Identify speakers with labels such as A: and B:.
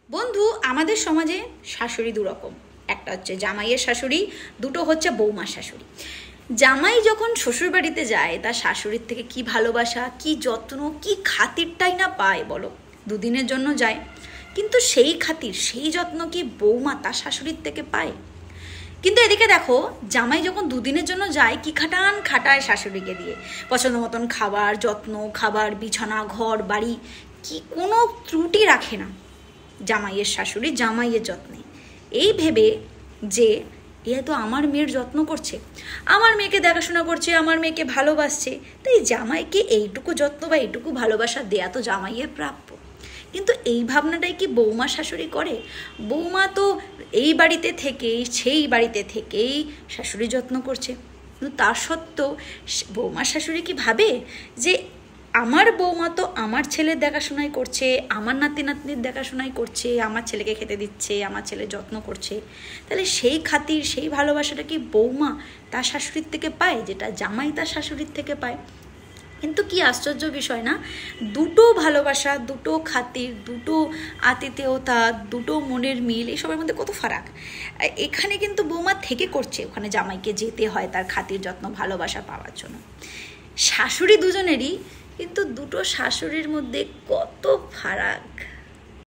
A: বন্ধু, আমাদের সমাজে শাশুড়ি দুরকম। একটা হচ্ছে জামাইয়ের শাশুড়ি, দুটো হচ্ছে বৌমার শাশুড়ি। জামাই যখন শ্বশুর বাড়িতে যায় তার শাশুড়ির থেকে কি ভালোবাসা, কি যত্ন, কি খাতিরটাই না পায় বলো। দুদিনের জন্য যায়, কিন্তু সেই খাতির, সেই যত্ন কি বৌমা তার শাশুড়ির থেকে পায়? কিন্তু এদিকে দেখো, জামাই যখন দুদিনের জন্য যায় কি খাটান খাটায় শাশুড়িকে দিয়ে, পছন্দ মতন খাবার, যত্ন, খাবার, বিছানা, ঘর, বাড়ি, কি কোনো ত্রুটি রাখে না জামাইয়ের শাশুড়ি জামাইয়ের যত্নে। এই ভেবে যে এ তো আমার মেয়ের যত্ন করছে, আমার মেয়েকে দেখাশোনা করছে, আমার মেয়েকে ভালোবাসছে, তাই জামাইকে এইটুকু যত্ন বা এইটুকু ভালোবাসা দেয়া তো জামাইয়ের প্রাপ্য। কিন্তু এই ভাবনাটাই কি বৌমা শাশুড়ি করে? বৌমা তো এই বাড়িতে থেকেই, সেই বাড়িতে থেকেই শাশুড়ি যত্ন করছে, কিন্তু তার সত্ত্বেও বৌমা শাশুড়ি কি ভাবে যে আমার বৌমা তো আমার ছেলের দেখাশোনাই করছে, আমার নাতি নাতনির দেখাশোনাই করছে, আমার ছেলেকে খেতে দিচ্ছে, আমার ছেলের যত্ন করছে, তাহলে সেই খাতির, সেই ভালোবাসাটা কি বৌমা তার শাশুড়ির থেকে পায়, যেটা জামাই তার শাশুড়ির থেকে পায়? কিন্তু কি আশ্চর্য বিষয় না, দুটো ভালোবাসা, দুটো খাতির, দুটো আতিথেয়তা, দুটো মনের মিল, এসবের মধ্যে কত ফারাক। এখানে কিন্তু বৌমা থেকে করছে, ওখানে জামাইকে যেতে হয় তার খাতির, যত্ন, ভালোবাসা পাওয়ার জন্য। শাশুড়ি দুজনেরই, কিন্তু দুটো শাশুড়ির মধ্যে কত ফারাক।